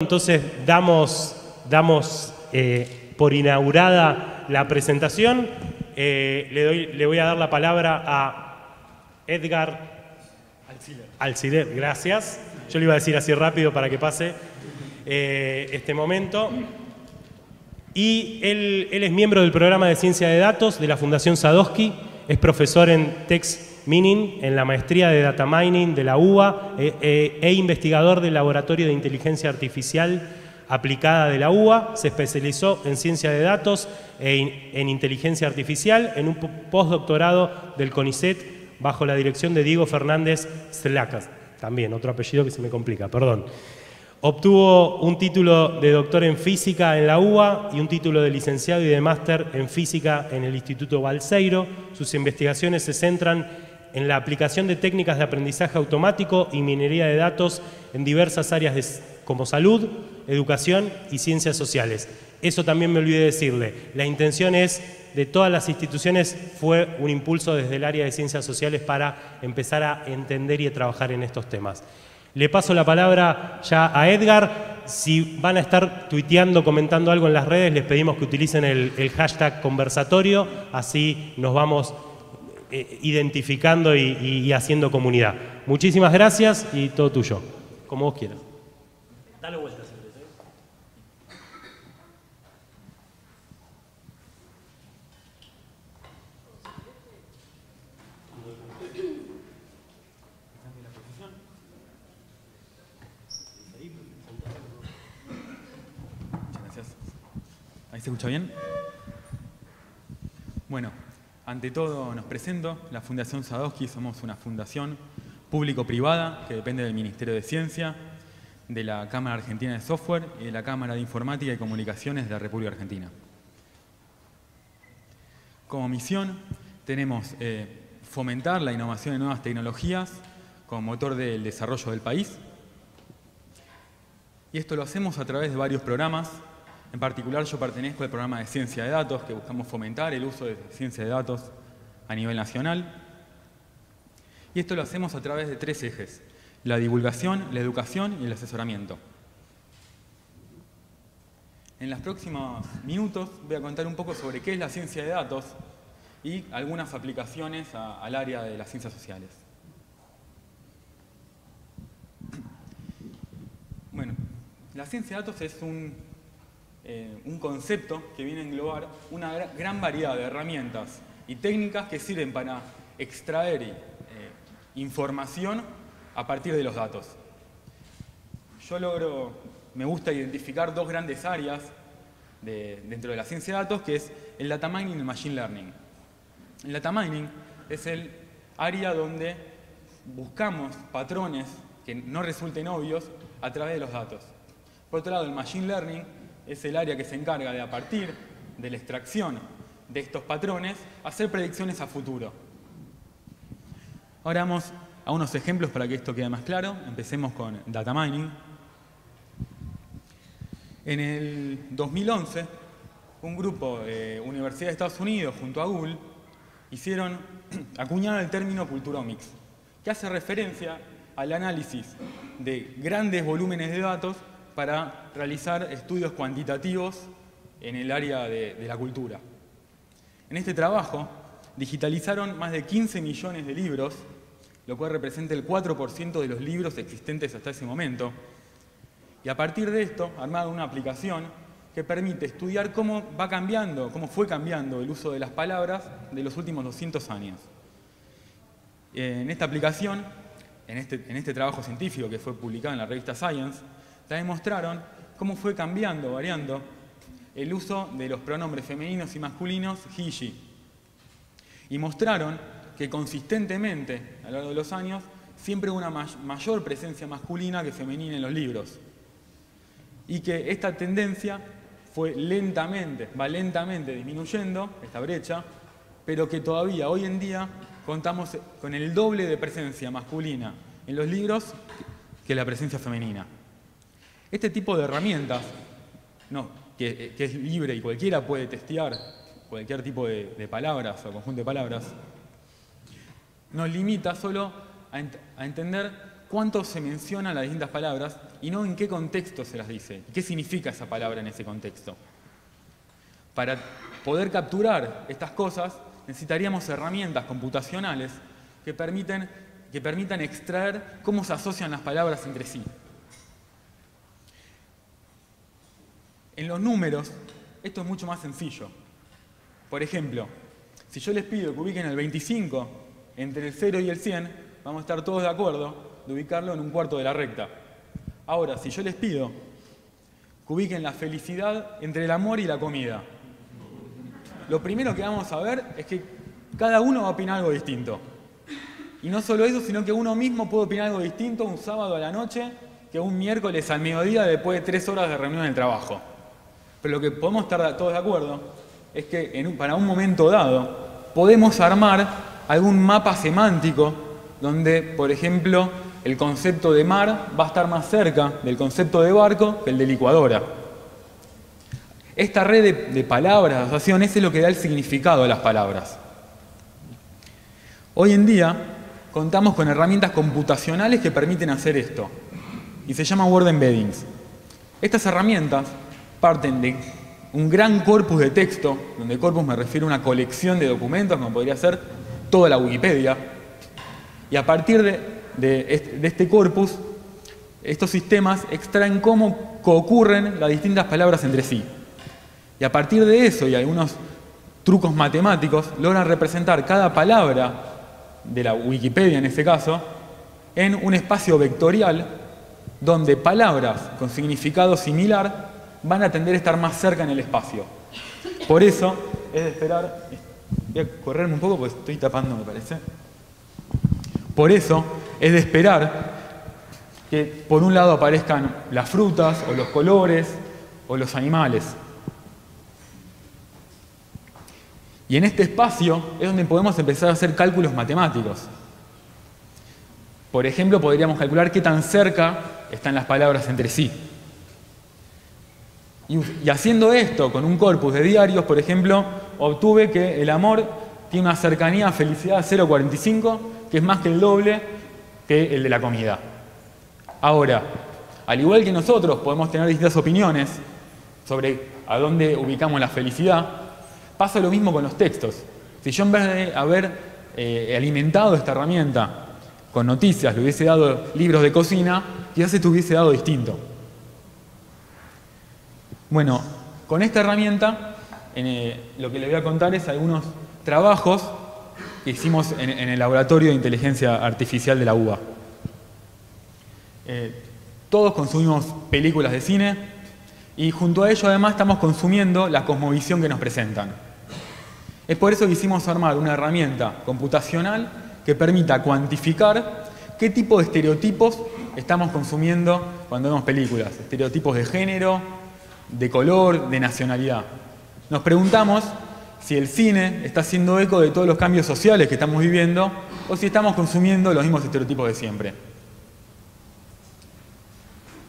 Entonces damos por inaugurada la presentación. Le voy a dar la palabra a Edgar Alcider. Gracias. Yo le iba a decir así rápido para que pase este momento. Y él es miembro del programa de Ciencia de Datos de la Fundación Sadowski. Es profesor en Text Mining, en la maestría de Data Mining de la UBA e investigador del Laboratorio de Inteligencia Artificial Aplicada de la UBA. Se especializó en Ciencia de Datos en Inteligencia Artificial en un postdoctorado del CONICET bajo la dirección de Diego Fernández Zlacas. También, otro apellido que se me complica, perdón. Obtuvo un título de doctor en Física en la UBA y un título de licenciado y de máster en Física en el Instituto Balseiro. Sus investigaciones se centran en la aplicación de técnicas de aprendizaje automático y minería de datos en diversas áreas como salud, educación y ciencias sociales. Eso también me olvidé decirle. La intención de todas las instituciones fue un impulso desde el área de ciencias sociales para empezar a entender y a trabajar en estos temas. Le paso la palabra ya a Edgar. Si van a estar tuiteando, comentando algo en las redes, les pedimos que utilicen el hashtag conversatorio, así nos vamos identificando y haciendo comunidad. Muchísimas gracias y todo tuyo, como vos quieras. Dale vuelta. ¿Ahí se escucha bien? Bueno, ante todo nos presento. La Fundación Sadowski somos una fundación público-privada que depende del Ministerio de Ciencia, de la Cámara Argentina de Software y de la Cámara de Informática y Comunicaciones de la República Argentina. Como misión tenemos fomentar la innovación de nuevas tecnologías como motor del desarrollo del país. Y esto lo hacemos a través de varios programas. En particular, yo pertenezco al programa de Ciencia de Datos, que buscamos fomentar el uso de ciencia de datos a nivel nacional. Y esto lo hacemos a través de tres ejes: la divulgación, la educación y el asesoramiento. En los próximos minutos voy a contar un poco sobre qué es la ciencia de datos y algunas aplicaciones al área de las ciencias sociales. Bueno, la ciencia de datos es un concepto que viene a englobar una gran variedad de herramientas y técnicas que sirven para extraer información a partir de los datos. Me gusta identificar dos grandes áreas dentro de la ciencia de datos, que es el data mining y el machine learning. El data mining es el área donde buscamos patrones que no resulten obvios a través de los datos. Por otro lado, el machine learning es el área que se encarga de, a partir de la extracción de estos patrones, hacer predicciones a futuro. Ahora vamos a unos ejemplos para que esto quede más claro. Empecemos con data mining. En el 2011, un grupo de Universidad de Estados Unidos junto a Google acuñaron el término Culturomics, que hace referencia al análisis de grandes volúmenes de datos para realizar estudios cuantitativos en el área de la cultura. En este trabajo digitalizaron más de 15 millones de libros, lo cual representa el 4% de los libros existentes hasta ese momento. Y a partir de esto armaron una aplicación que permite estudiar cómo fue cambiando el uso de las palabras de los últimos 200 años. En esta aplicación, en este trabajo científico que fue publicado en la revista Science, la demostraron cómo fue variando el uso de los pronombres femeninos y masculinos he y she. Y mostraron que consistentemente, a lo largo de los años, siempre hubo una mayor presencia masculina que femenina en los libros. Y que esta tendencia va lentamente disminuyendo, esta brecha, pero que todavía hoy en día contamos con el doble de presencia masculina en los libros que la presencia femenina. Este tipo de herramientas, que es libre y cualquiera puede testear cualquier tipo de palabras o conjunto de palabras, nos limita solo a entender cuánto se mencionan las distintas palabras y no en qué contexto se las dice, y qué significa esa palabra en ese contexto. Para poder capturar estas cosas necesitaríamos herramientas computacionales que permitan extraer cómo se asocian las palabras entre sí. En los números, esto es mucho más sencillo. Por ejemplo, si yo les pido que ubiquen el 25 entre el 0 y el 100, vamos a estar todos de acuerdo de ubicarlo en un cuarto de la recta. Ahora, si yo les pido que ubiquen la felicidad entre el amor y la comida, lo primero que vamos a ver es que cada uno va a opinar algo distinto. Y no solo eso, sino que uno mismo puede opinar algo distinto un sábado a la noche que un miércoles al mediodía después de 3 horas de reunión en el trabajo. Pero lo que podemos estar todos de acuerdo es que para un momento dado podemos armar algún mapa semántico donde, por ejemplo, el concepto de mar va a estar más cerca del concepto de barco que el de licuadora. Esta red de palabras, de asociaciones, es lo que da el significado a las palabras. Hoy en día contamos con herramientas computacionales que permiten hacer esto, y se llaman word embeddings. Estas herramientas parten de un gran corpus de texto, donde corpus me refiero a una colección de documentos, como podría ser toda la Wikipedia, y a partir de este corpus, estos sistemas extraen cómo concurren las distintas palabras entre sí. Y a partir de eso y algunos trucos matemáticos, logran representar cada palabra de la Wikipedia, en este caso, en un espacio vectorial donde palabras con significado similar van a tender a estar más cerca en el espacio. Por eso es de esperar... Voy a correrme un poco porque estoy tapando, me parece. Por eso es de esperar que por un lado aparezcan las frutas o los colores o los animales. Y en este espacio es donde podemos empezar a hacer cálculos matemáticos. Por ejemplo, podríamos calcular qué tan cerca están las palabras entre sí. Y haciendo esto con un corpus de diarios, por ejemplo, obtuve que el amor tiene una cercanía a felicidad 0,45, que es más que el doble que el de la comida. Ahora, al igual que nosotros podemos tener distintas opiniones sobre a dónde ubicamos la felicidad, pasa lo mismo con los textos. Si yo en vez de haber alimentado esta herramienta con noticias, le hubiese dado libros de cocina, quizás se te hubiese dado distinto. Bueno, con esta herramienta lo que les voy a contar es algunos trabajos que hicimos en el laboratorio de inteligencia artificial de la UBA. Todos consumimos películas de cine y junto a ello además estamos consumiendo la cosmovisión que nos presentan. Es por eso que quisimos armar una herramienta computacional que permita cuantificar qué tipo de estereotipos estamos consumiendo cuando vemos películas. Estereotipos de género, de color, de nacionalidad. Nos preguntamos si el cine está haciendo eco de todos los cambios sociales que estamos viviendo o si estamos consumiendo los mismos estereotipos de siempre.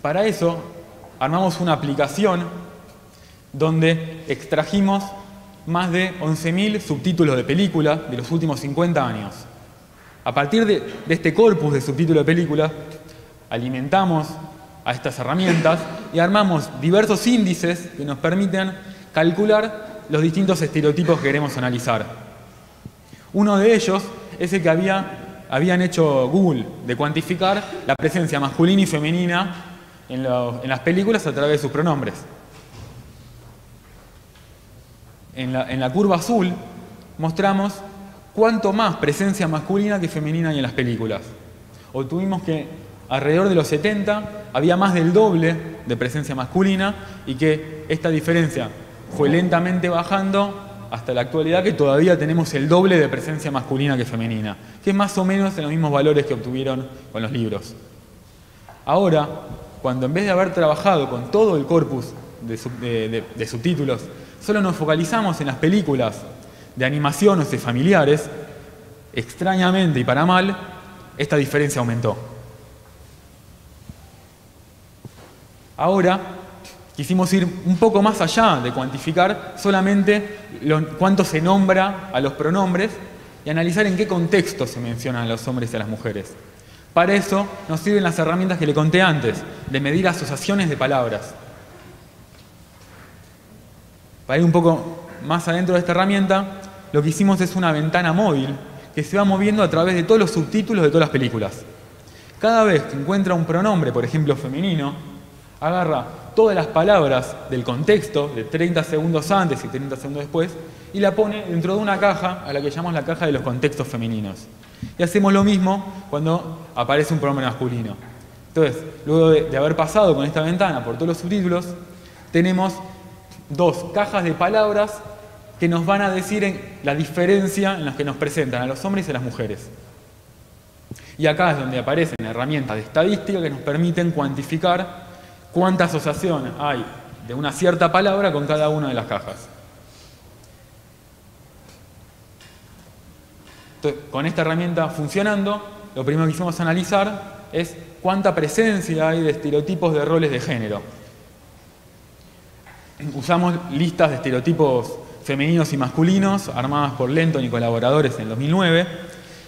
Para eso armamos una aplicación donde extrajimos más de 11.000 subtítulos de películas de los últimos 50 años. A partir de este corpus de subtítulos de películas, alimentamos a estas herramientas y armamos diversos índices que nos permiten calcular los distintos estereotipos que queremos analizar. Uno de ellos es el que habían hecho Google, de cuantificar la presencia masculina y femenina en las películas a través de sus pronombres. En la curva azul mostramos cuánto más presencia masculina que femenina hay en las películas. Obtuvimos que alrededor de los 70 había más del doble de presencia masculina y que esta diferencia fue lentamente bajando hasta la actualidad, que todavía tenemos el doble de presencia masculina que femenina, que es más o menos en los mismos valores que obtuvieron con los libros. Ahora, cuando en vez de haber trabajado con todo el corpus de subtítulos, solo nos focalizamos en las películas de animación o de familiares, extrañamente y para mal, esta diferencia aumentó. Ahora quisimos ir un poco más allá de cuantificar solamente cuánto se nombra a los pronombres y analizar en qué contexto se mencionan a los hombres y a las mujeres. Para eso nos sirven las herramientas que le conté antes, de medir asociaciones de palabras. Para ir un poco más adentro de esta herramienta, lo que hicimos es una ventana móvil que se va moviendo a través de todos los subtítulos de todas las películas. Cada vez que encuentra un pronombre, por ejemplo femenino, agarra todas las palabras del contexto, de 30 segundos antes y 30 segundos después, y la pone dentro de una caja a la que llamamos la caja de los contextos femeninos. Y hacemos lo mismo cuando aparece un pronombre masculino. Entonces, luego de haber pasado con esta ventana por todos los subtítulos, tenemos dos cajas de palabras que nos van a decir la diferencia en las que nos presentan a los hombres y a las mujeres. Y acá es donde aparecen herramientas de estadística que nos permiten cuantificar cuánta asociación hay de una cierta palabra con cada una de las cajas. Entonces, con esta herramienta funcionando, lo primero que hicimos analizar es cuánta presencia hay de estereotipos de roles de género. Usamos listas de estereotipos femeninos y masculinos armadas por Lenton y colaboradores en 2009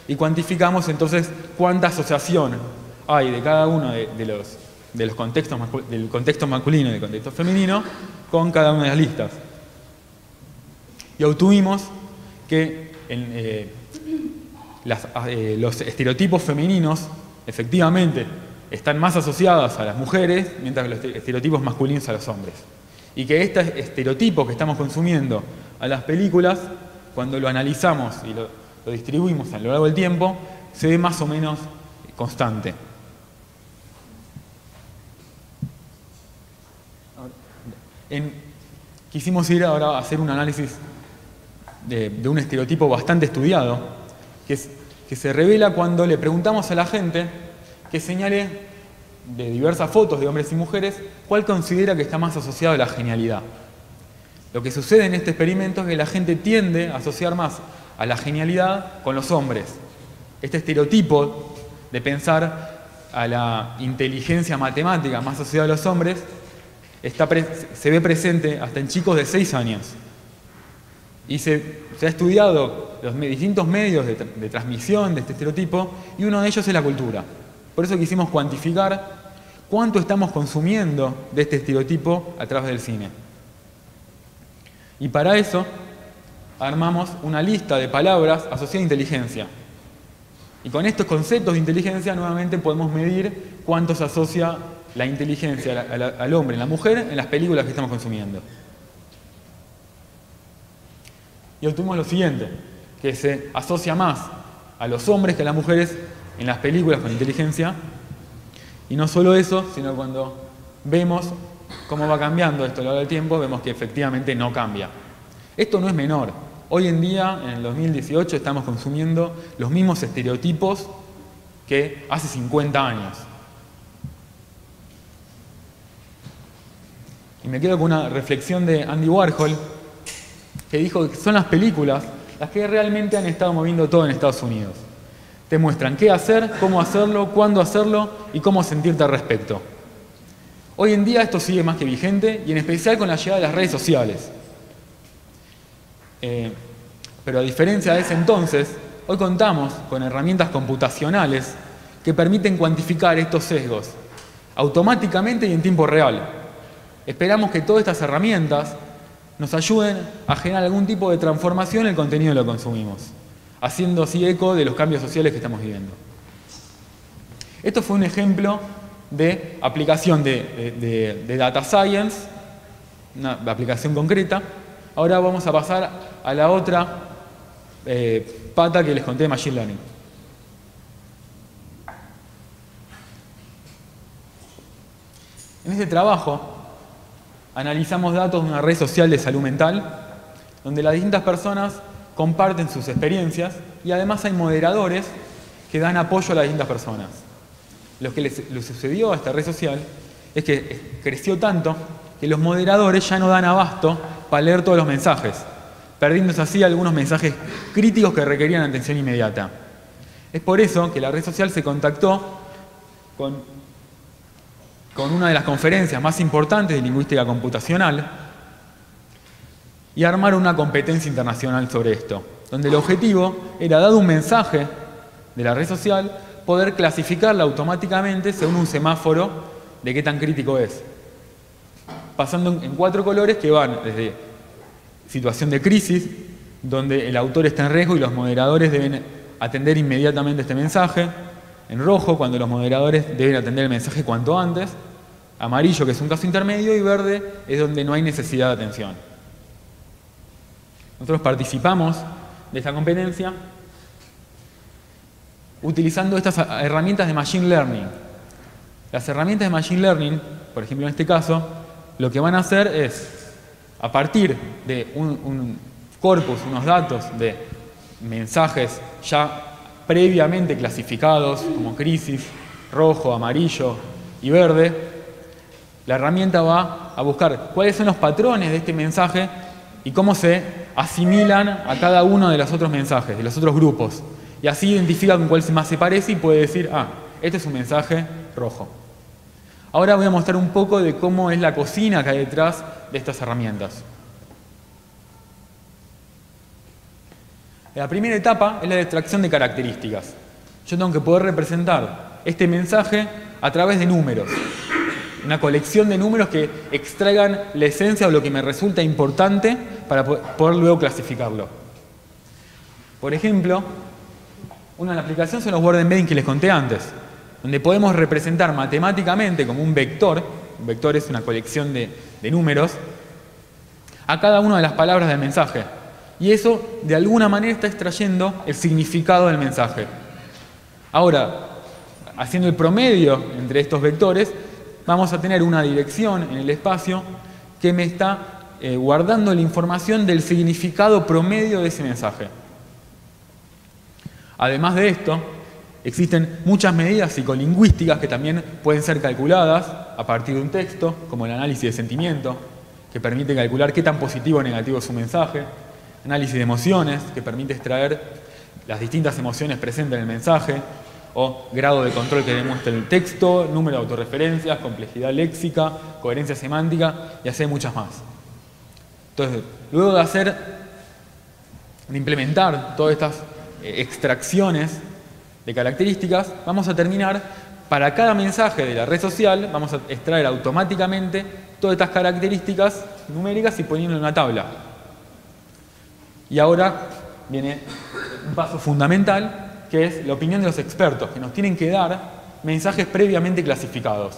y cuantificamos entonces cuánta asociación hay de cada uno de los contextos del contexto masculino y del contexto femenino con cada una de las listas. Y obtuvimos que los estereotipos femeninos efectivamente están más asociados a las mujeres, mientras que los estereotipos masculinos a los hombres. Y que estos estereotipos que estamos consumiendo a las películas, cuando lo analizamos y lo distribuimos a lo largo del tiempo, se ve más o menos constante. Quisimos ir ahora a hacer un análisis de un estereotipo bastante estudiado, que se revela cuando le preguntamos a la gente que señale de diversas fotos de hombres y mujeres cuál considera que está más asociado a la genialidad. Lo que sucede en este experimento es que la gente tiende a asociar más a la genialidad con los hombres. Este estereotipo de pensar a la inteligencia matemática más asociada a los hombres se ve presente hasta en chicos de 6 años. Y se ha estudiado los distintos medios de transmisión de este estereotipo y uno de ellos es la cultura. Por eso quisimos cuantificar cuánto estamos consumiendo de este estereotipo a través del cine. Y para eso armamos una lista de palabras asociadas a inteligencia. Y con estos conceptos de inteligencia nuevamente podemos medir cuánto se asocia la inteligencia al hombre y a la mujer en las películas que estamos consumiendo. Y obtuvimos lo siguiente, que se asocia más a los hombres que a las mujeres en las películas con inteligencia. Y no solo eso, sino cuando vemos cómo va cambiando esto a lo largo del tiempo, vemos que efectivamente no cambia. Esto no es menor. Hoy en día, en el 2018, estamos consumiendo los mismos estereotipos que hace 50 años. Y me quedo con una reflexión de Andy Warhol, que dijo que son las películas las que realmente han estado moviendo todo en Estados Unidos. Te muestran qué hacer, cómo hacerlo, cuándo hacerlo y cómo sentirte al respecto. Hoy en día esto sigue más que vigente y en especial con la llegada de las redes sociales. Pero a diferencia de ese entonces, hoy contamos con herramientas computacionales que permiten cuantificar estos sesgos automáticamente y en tiempo real. Esperamos que todas estas herramientas nos ayuden a generar algún tipo de transformación en el contenido que lo consumimos, haciendo así eco de los cambios sociales que estamos viviendo. Esto fue un ejemplo de aplicación de Data Science, una aplicación concreta. Ahora vamos a pasar a la otra pata que les conté de Machine Learning. En este trabajo analizamos datos de una red social de salud mental, donde las distintas personas comparten sus experiencias y además hay moderadores que dan apoyo a las distintas personas. Lo que le sucedió a esta red social es que creció tanto que los moderadores ya no dan abasto para leer todos los mensajes, perdiéndose así algunos mensajes críticos que requerían atención inmediata. Es por eso que la red social se contactó con una de las conferencias más importantes de lingüística computacional y armaron una competencia internacional sobre esto, donde el objetivo era dar un mensaje de la red social poder clasificarla automáticamente según un semáforo de qué tan crítico es. Pasando en 4 colores que van desde situación de crisis, donde el autor está en riesgo y los moderadores deben atender inmediatamente este mensaje. En rojo, cuando los moderadores deben atender el mensaje cuanto antes. Amarillo, que es un caso intermedio, y verde es donde no hay necesidad de atención. Nosotros participamos de esta competencia utilizando estas herramientas de Machine Learning. Las herramientas de Machine Learning, por ejemplo en este caso, lo que van a hacer es, a partir de un corpus, unos datos de mensajes ya previamente clasificados como crisis, rojo, amarillo y verde, la herramienta va a buscar cuáles son los patrones de este mensaje y cómo se asimilan a cada uno de los otros mensajes, de los otros grupos. Y así identifica con cuál más se parece y puede decir, ah, este es un mensaje rojo. Ahora voy a mostrar un poco de cómo es la cocina que hay detrás de estas herramientas. La primera etapa es la de extracción de características. Yo tengo que poder representar este mensaje a través de números. Una colección de números que extraigan la esencia o lo que me resulta importante para poder luego clasificarlo. Por ejemplo, una de las aplicaciones son los word embedding que les conté antes, donde podemos representar matemáticamente como un vector es una colección de números, a cada una de las palabras del mensaje. Y eso, de alguna manera, está extrayendo el significado del mensaje. Ahora, haciendo el promedio entre estos vectores, vamos a tener una dirección en el espacio que me está guardando la información del significado promedio de ese mensaje. Además de esto, existen muchas medidas psicolingüísticas que también pueden ser calculadas a partir de un texto, como el análisis de sentimiento, que permite calcular qué tan positivo o negativo es un mensaje, análisis de emociones, que permite extraer las distintas emociones presentes en el mensaje, o grado de control que demuestra el texto, número de autorreferencias, complejidad léxica, coherencia semántica, y así hay muchas más. Entonces, luego de implementar todas estas extracciones de características, vamos a terminar, para cada mensaje de la red social, vamos a extraer automáticamente todas estas características numéricas y poniendo en una tabla. Y ahora viene un paso fundamental, que es la opinión de los expertos, que nos tienen que dar mensajes previamente clasificados.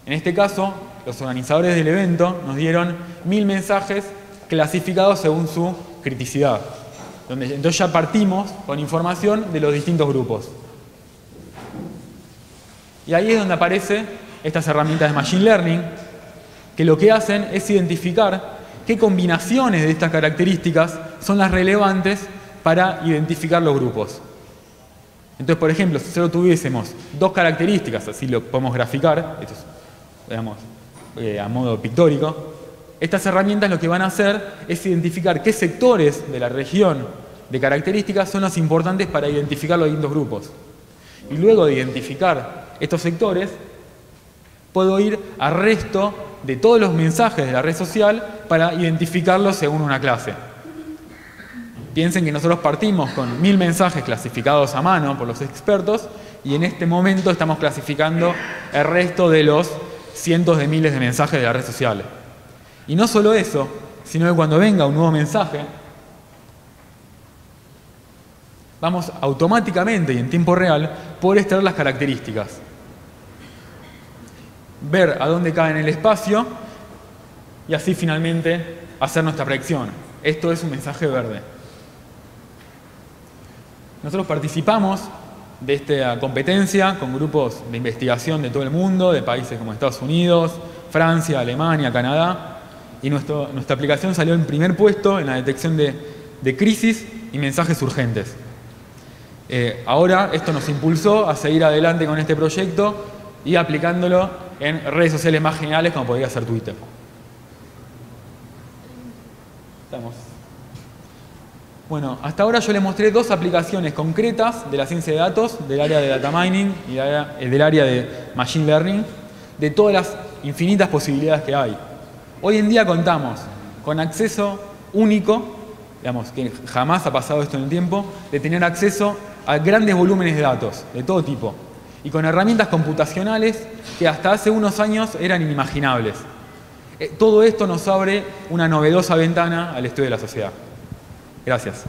En este caso, los organizadores del evento nos dieron 1000 mensajes clasificados según su criticidad. Entonces ya partimos con información de los distintos grupos. Y ahí es donde aparecen estas herramientas de Machine Learning, que lo que hacen es identificar qué combinaciones de estas características son las relevantes para identificar los grupos. Entonces, por ejemplo, si solo tuviésemos 2 características, así lo podemos graficar, esto es, digamos, a modo pictórico, estas herramientas lo que van a hacer es identificar qué sectores de la región de características son los importantes para identificar los distintos grupos. Y luego de identificar estos sectores, puedo ir al resto de todos los mensajes de la red social para identificarlos según una clase. Piensen que nosotros partimos con 1000 mensajes clasificados a mano por los expertos y en este momento estamos clasificando el resto de los cientos de miles de mensajes de la red social. Y no solo eso, sino que cuando venga un nuevo mensaje, vamos automáticamente y en tiempo real poder extraer las características. Ver a dónde cae en el espacio y así finalmente hacer nuestra predicción. Esto es un mensaje verde. Nosotros participamos de esta competencia con grupos de investigación de todo el mundo, de países como Estados Unidos, Francia, Alemania, Canadá, y nuestra aplicación salió en primer puesto en la detección de crisis y mensajes urgentes. Ahora esto nos impulsó a seguir adelante con este proyecto y aplicándolo en redes sociales más generales como podría ser Twitter. Estamos. Bueno, hasta ahora yo les mostré 2 aplicaciones concretas de la ciencia de datos, del área de data mining y del área de machine learning, de todas las infinitas posibilidades que hay. Hoy en día contamos con acceso único, digamos que jamás ha pasado esto en el tiempo, de tener acceso a grandes volúmenes de datos, de todo tipo, y con herramientas computacionales que hasta hace unos años eran inimaginables. Todo esto nos abre una novedosa ventana al estudio de la sociedad. Gracias.